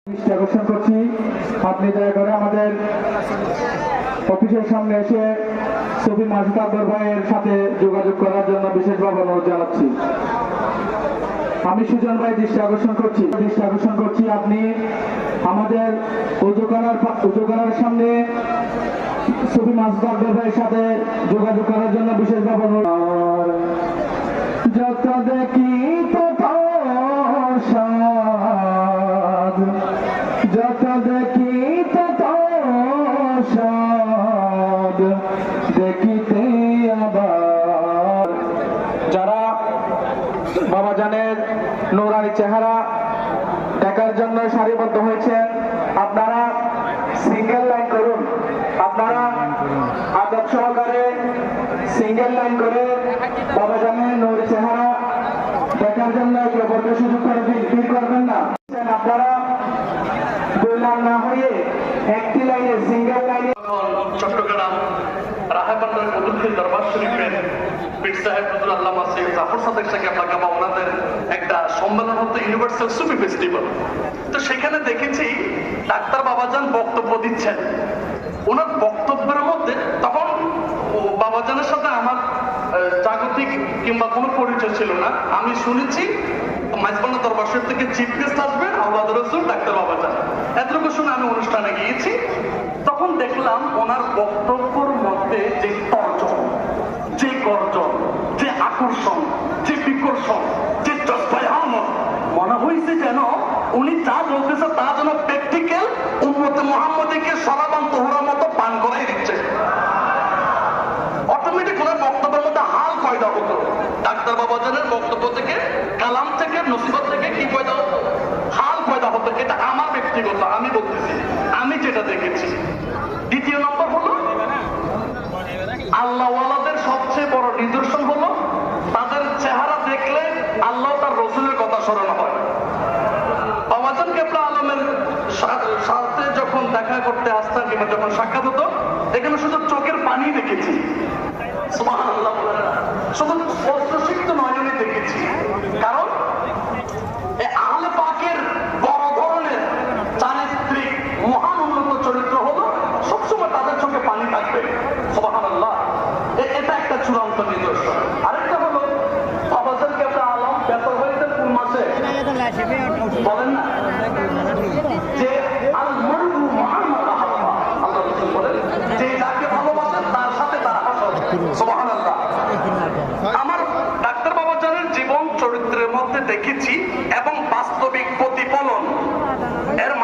দৃষ্টি আকর্ষণ করছি, আপনি দয়া করে আমাদের অফিসের সামনে এসে সফি মাসুদ আকবর ভাইয়ের সাথে যোগাযোগ করার জন্য বিশেষভাবে অনুরোধ জানাচ্ছি। আমি সুজন ভাই দৃষ্টি আকর্ষণ করছি আপনি আমাদের উজোগানার সামনে সফি মাসুদ আকবর ভাইয়ের সাথে যোগাযোগ করার জন্য বিশেষভাবে অনুরোধ। যত দেখি তত সাদ, যত দেখি তত সাদ, দেখিতে আবার। যারা বাবাজানের নূরানি চেহারা দেখার জন্য সারিবদ্ধ হয়েছেন, আপনারা সিঙ্গেল লাইন করুন। আপনারা আদব সহকারে সিঙ্গেল লাইন করে বাবাজানের নূর চেহারা দেখার জন্য একে অপরকে সুযোগ করে ভিড় করবেন না। আপনারা দুই লাইন না হয়ে একটি লাইনে সিঙ্গেল লাইনে। চট্টগ্রাম রাহেবান্দার কবুলখিল দরবার শরীফের পীর সাহেব হুজুর আল্লামা সৈয়দ জাফর সাদেক সাহেব আপনাকে ওনাদের একটা সম্মেলন হতো, ইউনিভার্সাল সুফি ফেস্টিভ্যাল। তো সেখানে দেখেছি ডাক্তার বাবাজান বক্তব্য দিচ্ছেন। ওনার বক্তব্যের মধ্যে তখন বাবাজানের সাথে আমার জাগতিক কিংবা কোনো পরিচয় ছিল না। আমি শুনেছি মাইজবান্ডা দরবার শরীফ থেকে চিফ গেস্ট আসবেন আওলাদ রাসূল ডাক্তার বাবাজান, এতটুকু শুনে আমি অনুষ্ঠানে গিয়েছি। তখন দেখলাম ওনার বক্তব্যের মধ্যে যে তর্জন, যে গর্জন, যে আকর্ষণ, যে বিকর্ষণ, যে জজ্বায়ান, মনে হয়েছে যেন উনি যা বলতেছে তা যেন প্র্যাকটিক্যাল উম্মতে মুহাম্মাদীকে সরাবান তোহরার মতো পান করাই দিচ্ছে। অটোমেটিক ওনার বক্তব্যের মধ্যে হাল পয়দা হতো। ডাক্তার বাবাজানের বক্তব্য থেকে, কালাম থেকে, নসিবত থেকে কি পয়দা হতো? হাল পয়দা হতো। এটা আমার ব্যক্তিগত, আমি বলতেছি, আমি যেটা দেখেছি। দ্বিতীয় নম্বর হলো আল্লাহওয়ালাদের সবচেয়ে বড় নিদর্শন হলো তাদের চেহারা দেখলে আল্লাহ তার রসুলের কথা স্মরণ হয়। বাবাজান কেবলা আলমের সাথে যখন দেখা করতে আসতাম কিংবা যখন সাক্ষাৎ হতো, এখানে শুধু চোখের পানি দেখেছি, সুবহানাল্লাহ, শুধু অশ্রুসিক্ত নয়নে দেখেছি। কারণ আহলে পাকের বড় ধরনের চারিত্রিক মহান উন্নত চরিত্র হলো সবসময় তাদের চোখে পানি থাকবে, সুবহানাল্লাহ। এটা একটা চূড়ান্ত নিদর্শন। আরেকটা হলো বাবাজান কেবলা আলম বেতর হয়েছেন কোন মাসে বলেন না?